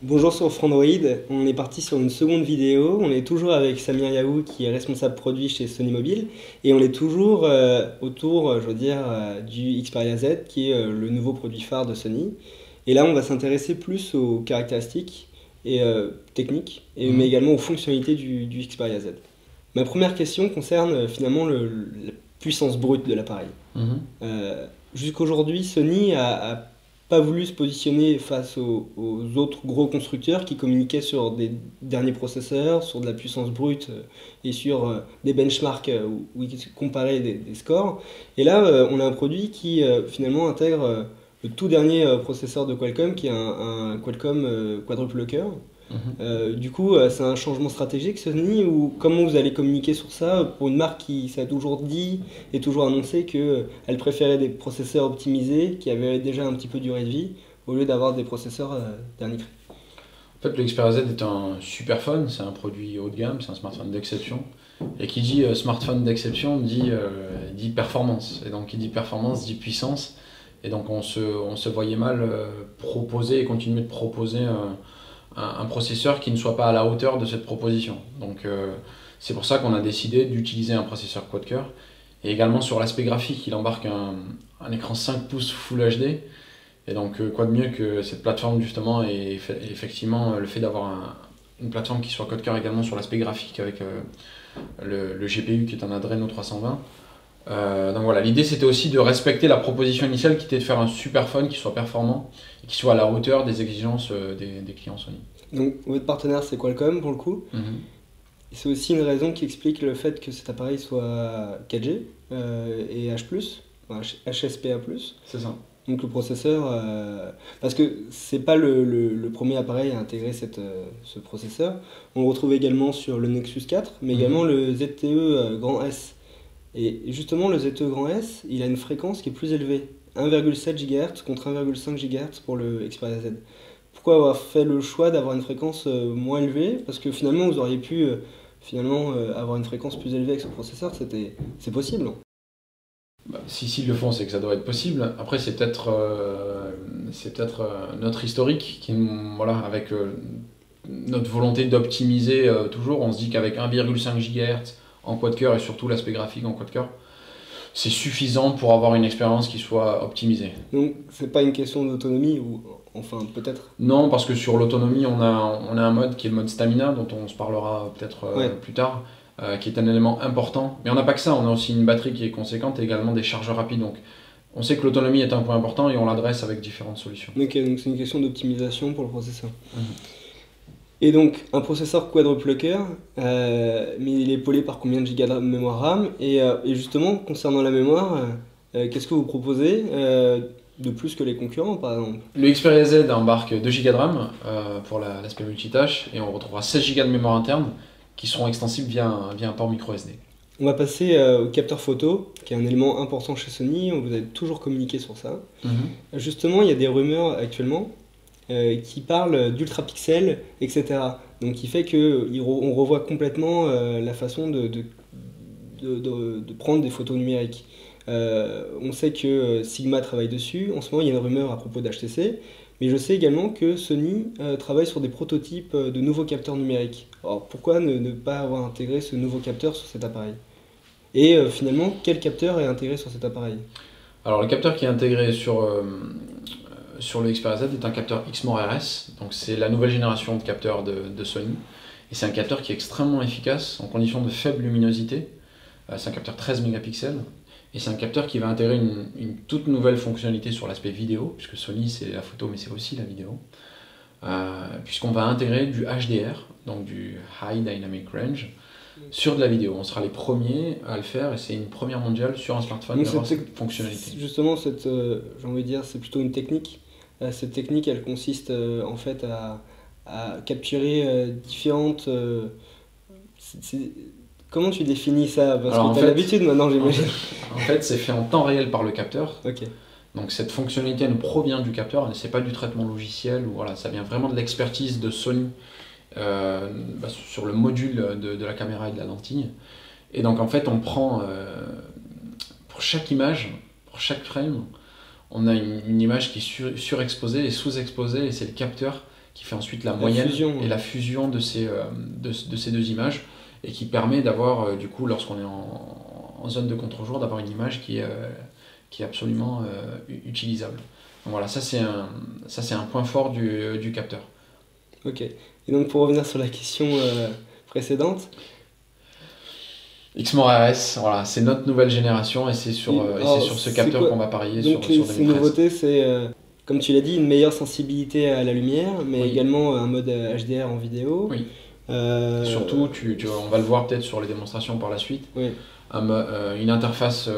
Bonjour sur Frandroid, on est parti sur une seconde vidéo, on est toujours avec Samir Yaou qui est responsable produit chez Sony Mobile et on est toujours autour, je veux dire, du Xperia Z qui est le nouveau produit phare de Sony. Et là on va s'intéresser plus aux caractéristiques et techniques, mais également aux fonctionnalités du Xperia Z. Ma première question concerne finalement la puissance brute de l'appareil. Jusqu'aujourd'hui, Sony a pas voulu se positionner face aux autres gros constructeurs qui communiquaient sur des derniers processeurs, sur de la puissance brute et sur des benchmarks où ils comparaient des scores. Et là, on a un produit qui finalement intègre le tout dernier processeur de Qualcomm qui est un Qualcomm quadruple cœur. Du coup, c'est un changement stratégique, Sony, ou comment vous allez communiquer sur ça pour une marque qui s'est toujours dit et toujours annoncé qu'elle préférait des processeurs optimisés qui avaient déjà un petit peu durée de vie au lieu d'avoir des processeurs dernier cri. En fait, le Xperia Z est un super phone, c'est un produit haut de gamme, c'est un smartphone d'exception. Et qui dit smartphone d'exception dit performance. Et donc qui dit performance dit puissance. Et donc on se voyait mal proposer et continuer de proposer un processeur qui ne soit pas à la hauteur de cette proposition. Donc c'est pour ça qu'on a décidé d'utiliser un processeur quad-core. Et également sur l'aspect graphique, il embarque un écran 5 pouces Full HD. Et donc quoi de mieux que cette plateforme justement et effectivement le fait d'avoir une plateforme qui soit quad-core également sur l'aspect graphique avec le GPU qui est un Adreno 320. Donc voilà, l'idée c'était aussi de respecter la proposition initiale qui était de faire un super phone qui soit performant et qui soit à la hauteur des exigences des clients Sony. Donc votre partenaire c'est Qualcomm pour le coup. C'est aussi une raison qui explique le fait que cet appareil soit 4G et H+, HSPA+. C'est ça. Donc le processeur, parce que c'est pas le premier appareil à intégrer ce processeur. On le retrouve également sur le Nexus 4, mais également le ZTE Grand S. Et justement, le ZTE Grand S, il a une fréquence qui est plus élevée, 1,7 GHz contre 1,5 GHz pour le Xperia Z. Pourquoi avoir fait le choix d'avoir une fréquence moins élevée? Parce que finalement, vous auriez pu avoir une fréquence plus élevée avec ce processeur, c'est possible. Bah, s'ils le font, c'est que ça doit être possible. Après, c'est peut-être notre historique qui, voilà, avec notre volonté d'optimiser toujours. On se dit qu'avec 1,5 GHz en quad-core et surtout l'aspect graphique en quad-core, c'est suffisant pour avoir une expérience qui soit optimisée. Donc, c'est pas une question d'autonomie ou enfin peut-être? Non, parce que sur l'autonomie, on a un mode qui est le mode stamina, dont on se parlera peut-être plus tard. Qui est un élément important. Mais on n'a pas que ça, on a aussi une batterie qui est conséquente et également des chargeurs rapides. Donc on sait que l'autonomie est un point important et on l'adresse avec différentes solutions. Ok, donc c'est une question d'optimisation pour le processeur. Et donc un processeur quadruple cœur, mais il est épaulé par combien de gigas de mémoire RAM et justement, concernant la mémoire, qu'est-ce que vous proposez de plus que les concurrents par exemple? Le Xperia Z embarque 2 Go de RAM pour l'aspect multitâche et on retrouvera 16 Go de mémoire interne qui seront extensibles via un port micro SD. On va passer au capteur photo, qui est un élément important chez Sony, vous avez toujours communiqué sur ça. Justement, il y a des rumeurs actuellement qui parlent d'ultrapixels, etc. Donc qui fait qu'on revoit complètement la façon de prendre des photos numériques. On sait que Sigma travaille dessus, en ce moment il y a une rumeur à propos d'HTC, mais je sais également que Sony travaille sur des prototypes de nouveaux capteurs numériques. Alors pourquoi ne pas avoir intégré ce nouveau capteur sur cet appareil? Et finalement, quel capteur est intégré sur cet appareil? Alors le capteur qui est intégré sur le Xperia Z est un capteur Exmor RS, donc c'est la nouvelle génération de capteurs de Sony. Et c'est un capteur qui est extrêmement efficace en conditions de faible luminosité. C'est un capteur 13 mégapixels. Et c'est un capteur qui va intégrer une toute nouvelle fonctionnalité sur l'aspect vidéo, puisque Sony c'est la photo mais c'est aussi la vidéo. Puisqu'on va intégrer du HDR, donc du High Dynamic Range, sur de la vidéo. On sera les premiers à le faire et c'est une première mondiale sur un smartphone d'avoir cette fonctionnalité. Justement, j'ai envie de dire, c'est plutôt une technique. Cette technique, elle consiste en fait à capturer différentes... Comment tu définis ça? Parce que tu as l'habitude maintenant, j'imagine. En fait, c'est fait en temps réel par le capteur. Ok. Donc cette fonctionnalité elle provient du capteur, c'est pas du traitement logiciel, ou voilà, ça vient vraiment de l'expertise de Sony sur le module de la caméra et de la lentille. Et donc en fait on prend, pour chaque image, pour chaque frame, on a une image qui est surexposée et sous-exposée, et c'est le capteur qui fait ensuite la moyenne et la fusion de ces deux images, et qui permet d'avoir, du coup, lorsqu'on est en zone de contre-jour, d'avoir une image qui est absolument utilisable. Donc voilà, ça c'est un point fort du capteur. Ok. Et donc pour revenir sur la question précédente. Exmor RS, voilà, c'est notre nouvelle génération et c'est sur ce capteur qu'on va parier sur 2013. Ces nouveautés, c'est, comme tu l'as dit, une meilleure sensibilité à la lumière, mais également un mode HDR en vidéo. Oui. Surtout, on va le voir peut-être sur les démonstrations par la suite, oui. Une interface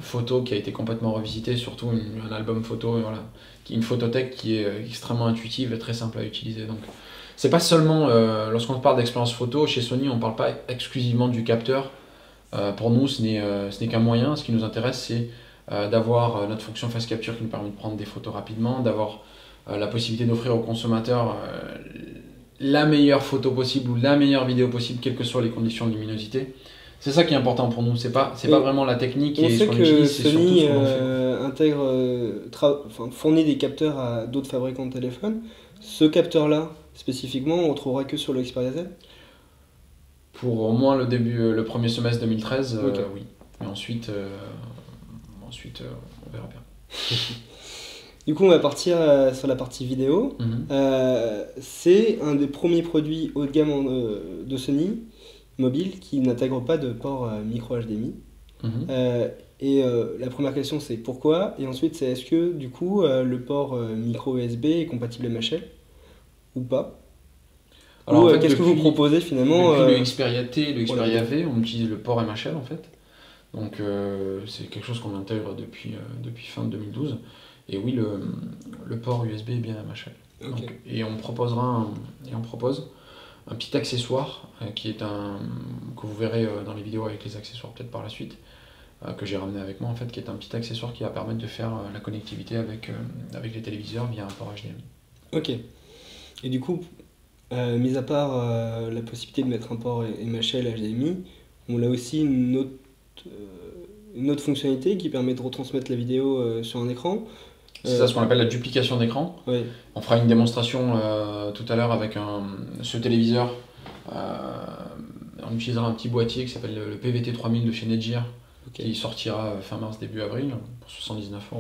photo qui a été complètement revisitée, surtout un album photo, voilà, une photothèque qui est extrêmement intuitive et très simple à utiliser. Donc, c'est pas seulement, lorsqu'on parle d'expérience photo, chez Sony, on ne parle pas exclusivement du capteur. Pour nous, ce n'est qu'un moyen. Ce qui nous intéresse, c'est d'avoir notre fonction face capture qui nous permet de prendre des photos rapidement, d'avoir la possibilité d'offrir aux consommateurs la meilleure photo possible ou la meilleure vidéo possible, quelles que soient les conditions de luminosité. C'est ça qui est important pour nous. C'est pas vraiment la technique et ce qu'on utilise, c'est surtout ce qu'on fait. Fournit des capteurs à d'autres fabricants de téléphones. Ce capteur-là, spécifiquement, on ne trouvera que sur le Xperia Z. Pour au moins le premier semestre 2013, oui. Mais ensuite, on verra bien. Du coup, on va partir sur la partie vidéo. C'est un des premiers produits haut de gamme de Sony mobile qui n'intègre pas de port micro HDMI. La première question, c'est pourquoi? Et ensuite, c'est est-ce que du coup, le port micro USB est compatible MHL ou pas? Alors, qu'est-ce que vous proposez finalement? Depuis le Xperia T et le Xperia V, on utilise le port MHL en fait. Donc c'est quelque chose qu'on intègre depuis fin 2012. Et oui, le port USB est bien MHL. Okay. Donc, et on propose un petit accessoire qui est que vous verrez dans les vidéos avec les accessoires peut-être par la suite, que j'ai ramené avec moi en fait, qui est un petit accessoire qui va permettre de faire la connectivité avec les téléviseurs via un port HDMI. Ok. Et du coup, mis à part la possibilité de mettre un port MHL HDMI, on a aussi une autre fonctionnalité qui permet de retransmettre la vidéo sur un écran. C'est ça ce qu'on appelle la duplication d'écran. Oui. On fera une démonstration tout à l'heure avec ce téléviseur. On utilisera un petit boîtier qui s'appelle le PVT 3000 de chez Netgear, qui sortira fin mars, début avril, pour 79 €,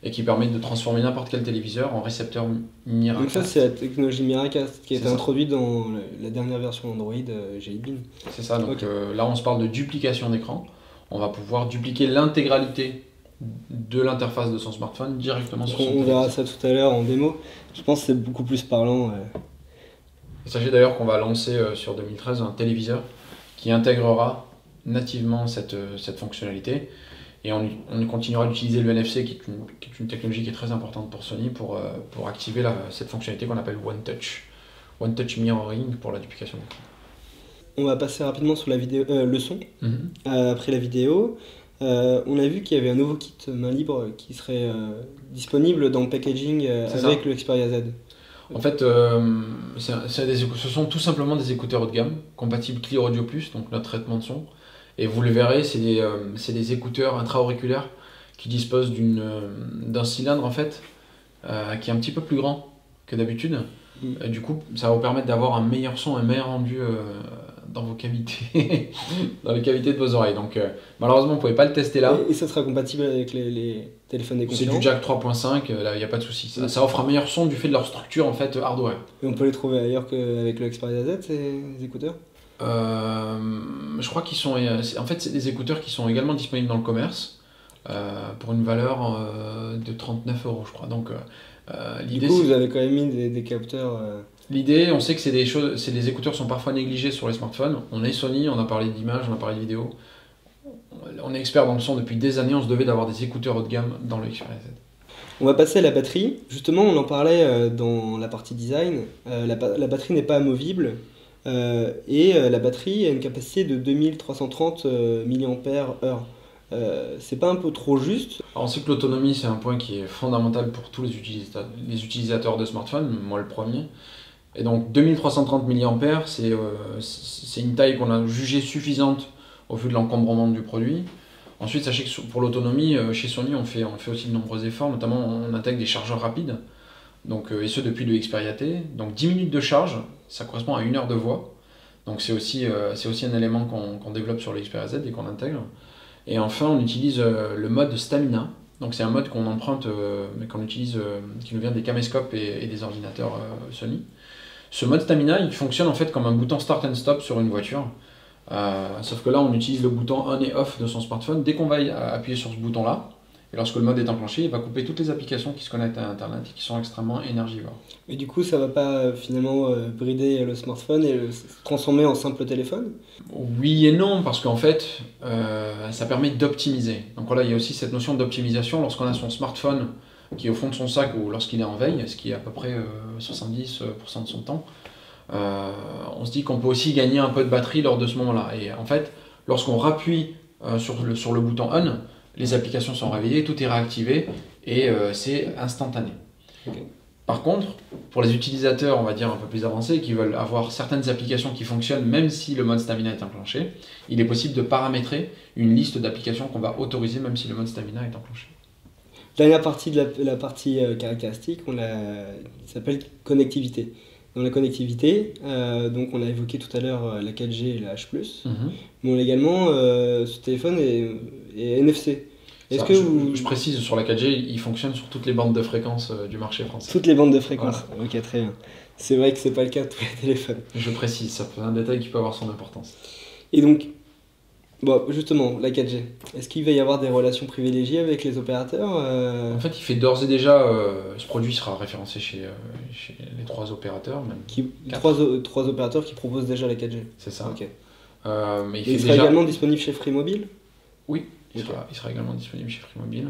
et qui permet de transformer n'importe quel téléviseur en récepteur Miracast. Donc ça, c'est la technologie Miracast qui a été introduite dans la dernière version Android Jelly Bean. C'est ça, donc là on se parle de duplication d'écran. On va pouvoir dupliquer l'intégralité de l'interface de son smartphone directement sur son téléviseur. On verra ça tout à l'heure en démo. Je pense que c'est beaucoup plus parlant. Et sachez d'ailleurs qu'on va lancer sur 2013 un téléviseur qui intégrera nativement cette fonctionnalité, et on continuera d'utiliser le NFC qui est une technologie qui est très importante pour Sony pour activer cette fonctionnalité qu'on appelle One Touch Mirroring pour la duplication d'écran. On va passer rapidement sur la vidéo, le son. Après la vidéo, on a vu qu'il y avait un nouveau kit main libre qui serait disponible dans le packaging avec le Xperia Z. En fait, ce sont tout simplement des écouteurs haut de gamme, compatibles Clear Audio Plus, donc notre traitement de son. Et vous le verrez, c'est des écouteurs intra-auriculaires qui disposent d'un cylindre en fait, qui est un petit peu plus grand que d'habitude. Du coup, ça va vous permettre d'avoir un meilleur son, un meilleur rendu dans vos cavités, dans les cavités de vos oreilles. Donc malheureusement, vous ne pouvez pas le tester là. Et ça sera compatible avec les téléphones des concurrents? C'est du jack 3.5, là il n'y a pas de souci. Ça offre un meilleur son du fait de leur structure en fait hardware. Et on peut les trouver ailleurs qu'avec le Xperia Z, ces écouteurs? Je crois qu'ils sont... En fait, c'est des écouteurs qui sont également disponibles dans le commerce pour une valeur de 39 €, je crois. Donc, l'idée, du coup, vous avez quand même mis des capteurs... L'idée, on sait que les écouteurs sont parfois négligés sur les smartphones. On est Sony, on a parlé d'image, on a parlé de vidéo. On est expert dans le son depuis des années, on se devait d'avoir des écouteurs haut de gamme dans le Xperia Z. On va passer à la batterie. Justement, on en parlait dans la partie design. La batterie n'est pas amovible. Et la batterie a une capacité de 2330 mAh. C'est pas un peu trop juste? Alors on sait que l'autonomie c'est un point qui est fondamental pour tous les utilisateurs de smartphones, moi le premier. Et donc 2330 mAh, c'est une taille qu'on a jugée suffisante au vu de l'encombrement du produit. Ensuite, sachez que pour l'autonomie, chez Sony, on fait aussi de nombreux efforts, notamment on intègre des chargeurs rapides. donc, et ce depuis le Xperia T. Donc 10 minutes de charge, ça correspond à 1 heure de voix. Donc c'est aussi un élément qu'on développe sur le Xperia Z et qu'on intègre. Et enfin, on utilise le mode Stamina. Donc c'est un mode qu'on emprunte, mais qu'on utilise, qui nous vient des caméscopes et des ordinateurs Sony. Ce mode Stamina, il fonctionne en fait comme un bouton Start and Stop sur une voiture. Sauf que là, on utilise le bouton on et off de son smartphone. Dès qu'on va appuyer sur ce bouton-là, et lorsque le mode est enclenché, il va couper toutes les applications qui se connectent à Internet et qui sont extrêmement énergivores. Et du coup, ça va pas finalement brider le smartphone et le transformer en simple téléphone? Oui et non, parce qu'en fait, ça permet d'optimiser. Donc voilà, il y a aussi cette notion d'optimisation lorsqu'on a son smartphone qui est au fond de son sac ou lorsqu'il est en veille, ce qui est à peu près 70% de son temps. On se dit qu'on peut aussi gagner un peu de batterie lors de ce moment-là. Et en fait, lorsqu'on rappuie sur le bouton on, les applications sont réveillées, tout est réactivé et c'est instantané. Okay. Par contre, pour les utilisateurs, on va dire un peu plus avancés, qui veulent avoir certaines applications qui fonctionnent même si le mode Stamina est enclenché, il est possible de paramétrer une liste d'applications qu'on va autoriser même si le mode Stamina est enclenché. Dernière partie de la partie caractéristique, s'appelle connectivité. Dans la connectivité, donc on a évoqué tout à l'heure la 4G et la H+, mais également ce téléphone est NFC. Je précise, sur la 4G, il fonctionne sur toutes les bandes de fréquences du marché français. Toutes les bandes de fréquences, voilà. Ok, très bien. C'est vrai que c'est pas le cas de tous les téléphones. Je précise, ça c'est un détail qui peut avoir son importance. Et donc, bon, justement, la 4G, est-ce qu'il va y avoir des relations privilégiées avec les opérateurs En fait, il fait d'ores et déjà, ce produit sera référencé chez les 3 opérateurs. Même 3 opérateurs qui proposent déjà la 4G. C'est ça. Okay. Mais il sera également disponible chez Free Mobile? Oui, il sera également disponible chez Free Mobile.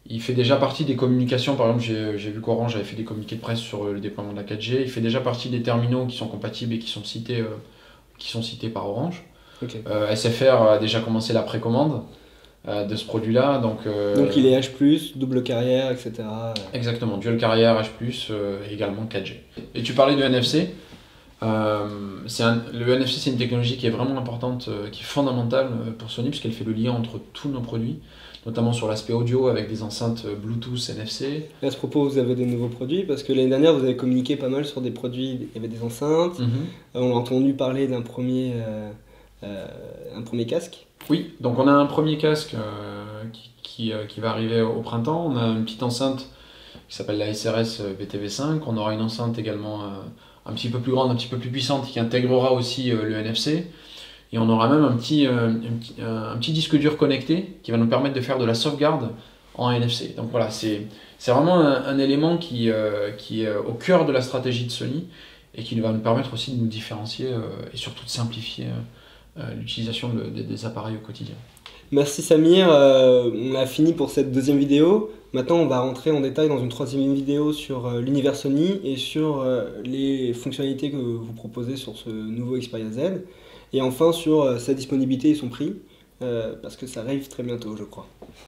Il fait déjà partie des communications, par exemple, j'ai vu qu'Orange avait fait des communiqués de presse sur le déploiement de la 4G. Il fait déjà partie des terminaux qui sont compatibles et qui sont cités par Orange. Okay. SFR a déjà commencé la précommande de ce produit-là. Donc il est H+, double carrière, etc. Exactement, dual carrière, H+, et également 4G. Et tu parlais de NFC. Le NFC, c'est une technologie qui est vraiment importante, qui est fondamentale pour Sony, puisqu'elle fait le lien entre tous nos produits, notamment sur l'aspect audio avec des enceintes Bluetooth NFC. Et à ce propos, vous avez des nouveaux produits, parce que l'année dernière, vous avez communiqué pas mal sur des produits, il y avait des enceintes, on a entendu parler d'un premier casque. Oui, donc on a un premier casque qui va arriver au printemps, on a une petite enceinte qui s'appelle la SRS BTV5, on aura une enceinte également un petit peu plus grande, un petit peu plus puissante qui intégrera aussi le NFC. Et on aura même un petit disque dur connecté qui va nous permettre de faire de la sauvegarde en NFC. Donc voilà, c'est vraiment un élément qui est au cœur de la stratégie de Sony et qui va nous permettre aussi de nous différencier et surtout de simplifier l'utilisation des appareils au quotidien. Merci Samir, on a fini pour cette deuxième vidéo. Maintenant on va rentrer en détail dans une troisième vidéo sur l'univers Sony et sur les fonctionnalités que vous proposez sur ce nouveau Xperia Z. Et enfin sur sa disponibilité et son prix, parce que ça arrive très bientôt je crois.